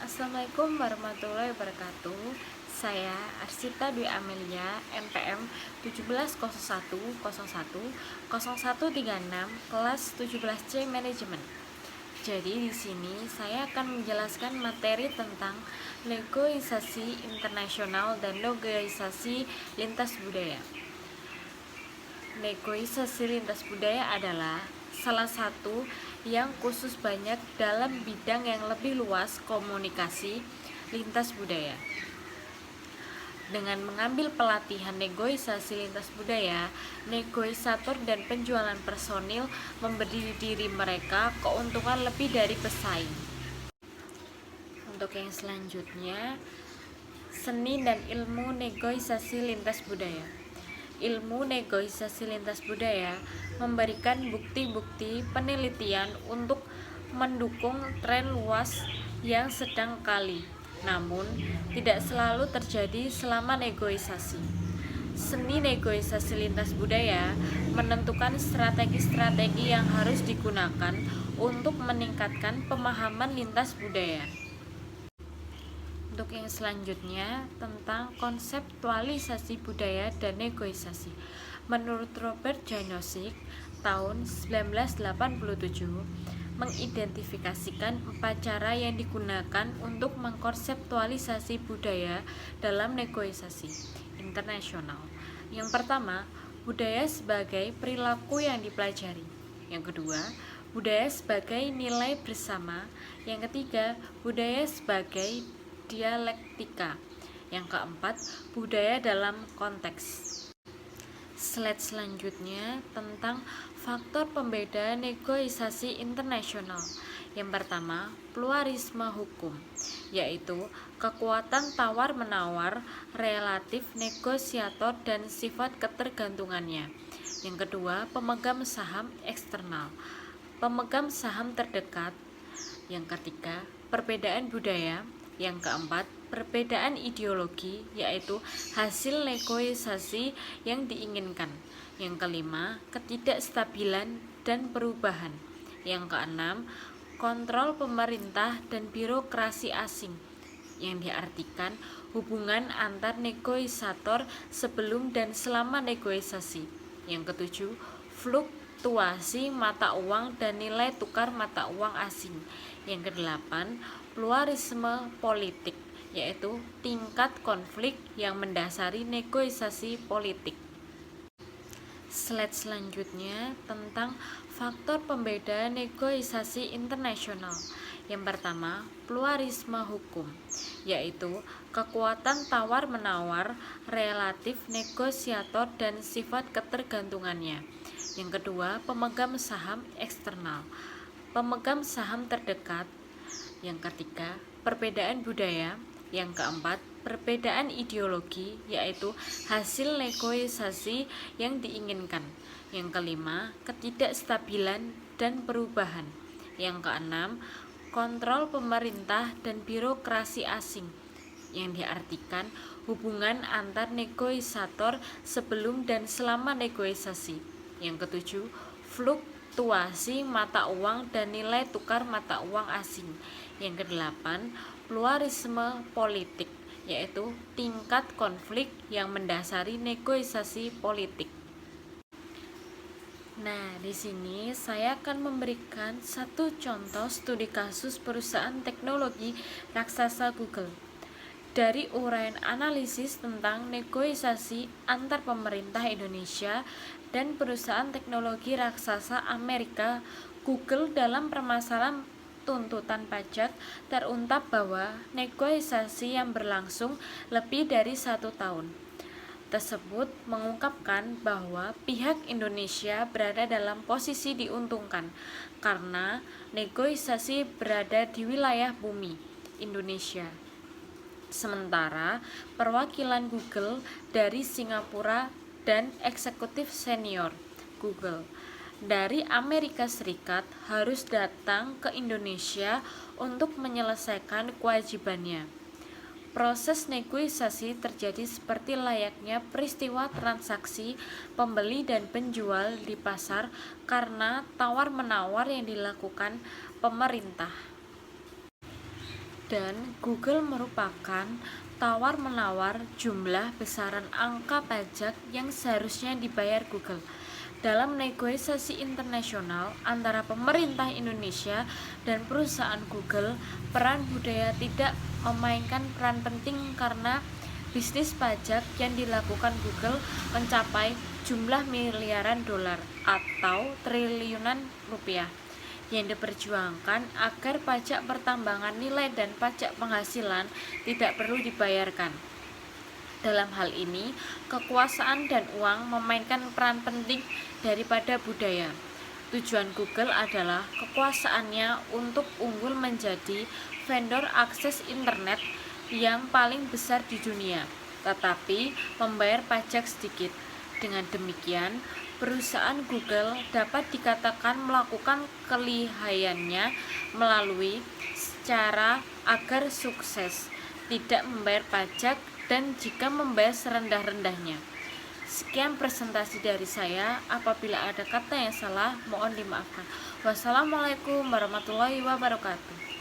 Assalamualaikum warahmatullahi wabarakatuh. Saya Arsita Dwi Amelia, NPM 1701010136, kelas 17C Manajemen. Jadi di sini saya akan menjelaskan materi tentang negosiasi internasional dan negosiasi lintas budaya. Negosiasi lintas budaya adalah salah satu yang khusus banyak dalam bidang yang lebih luas komunikasi lintas budaya. Dengan mengambil pelatihan negosiasi lintas budaya, negosiator dan penjualan personil memberi diri mereka keuntungan lebih dari pesaing. Untuk yang selanjutnya, seni dan ilmu negosiasi lintas budaya. Ilmu negosiasi lintas budaya memberikan bukti-bukti penelitian untuk mendukung tren luas yang sedang kali, namun tidak selalu terjadi selama negosiasi. Seni negosiasi lintas budaya menentukan strategi-strategi yang harus digunakan untuk meningkatkan pemahaman lintas budaya. Untuk yang selanjutnya, tentang konseptualisasi budaya dan negosiasi. Menurut Robert Janosik, tahun 1987, mengidentifikasikan 4 cara yang digunakan untuk mengkonseptualisasi budaya dalam negosiasi internasional. Yang pertama, budaya sebagai perilaku yang dipelajari. Yang kedua, budaya sebagai nilai bersama. Yang ketiga, budaya sebagai dialektika. Yang keempat, budaya dalam konteks. Slide selanjutnya tentang faktor pembeda negosiasi internasional. Yang pertama, pluralisme hukum, yaitu kekuatan tawar-menawar relatif negosiator dan sifat ketergantungannya. Yang kedua, pemegang saham eksternal, pemegang saham terdekat. Yang ketiga, perbedaan budaya. Yang keempat, perbedaan ideologi, yaitu hasil negosiasi yang diinginkan. Yang kelima, ketidakstabilan dan perubahan. Yang keenam, kontrol pemerintah dan birokrasi asing, yang diartikan hubungan antar negosiator sebelum dan selama negosiasi. Yang ketujuh, fluktuasi mata uang dan nilai tukar mata uang asing. Yang kedelapan, pluralisme politik, yaitu tingkat konflik yang mendasari negosiasi politik. Slide selanjutnya tentang faktor pembeda negosiasi internasional. Yang pertama, pluralisme hukum, yaitu kekuatan tawar-menawar relatif negosiator dan sifat ketergantungannya. Yang kedua, pemegang saham eksternal, pemegang saham terdekat. Yang ketiga, perbedaan budaya. Yang keempat, perbedaan ideologi, yaitu hasil negosiasi yang diinginkan. Yang kelima, ketidakstabilan dan perubahan. Yang keenam, kontrol pemerintah dan birokrasi asing, yang diartikan hubungan antar negosiator sebelum dan selama negosiasi. Yang ketujuh, fluktuasi mata uang dan nilai tukar mata uang asing. Yang kedelapan, pluralisme politik, yaitu tingkat konflik yang mendasari negosiasi politik. Nah, di sini saya akan memberikan satu contoh studi kasus perusahaan teknologi raksasa Google. Dari uraian analisis tentang negosiasi antar pemerintah Indonesia dan perusahaan teknologi raksasa Amerika, Google dalam permasalahan tuntutan pajak, terungkap bahwa negosiasi yang berlangsung lebih dari 1 tahun tersebut mengungkapkan bahwa pihak Indonesia berada dalam posisi diuntungkan karena negosiasi berada di wilayah bumi Indonesia. Sementara perwakilan Google dari Singapura dan eksekutif senior Google dari Amerika Serikat harus datang ke Indonesia untuk menyelesaikan kewajibannya. Proses negosiasi terjadi seperti layaknya peristiwa transaksi pembeli dan penjual di pasar karena tawar-menawar yang dilakukan pemerintah. dan Google merupakan tawar-menawar jumlah besaran angka pajak yang seharusnya dibayar Google. Dalam negosiasi internasional antara pemerintah Indonesia dan perusahaan Google, peran budaya tidak memainkan peran penting karena bisnis pajak yang dilakukan Google mencapai jumlah miliaran dolar atau triliunan rupiah yang diperjuangkan agar pajak pertambangan nilai dan pajak penghasilan tidak perlu dibayarkan. Dalam hal ini, kekuasaan dan uang memainkan peran penting daripada budaya. Tujuan Google adalah kekuasaannya untuk unggul menjadi vendor akses internet yang paling besar di dunia, tetapi membayar pajak sedikit. Dengan demikian, perusahaan Google dapat dikatakan melakukan kelihayannya melalui cara agar sukses, tidak membayar pajak, dan jika membayar serendah-rendahnya. Sekian presentasi dari saya. Apabila ada kata yang salah, mohon dimaafkan. Wassalamualaikum warahmatullahi wabarakatuh.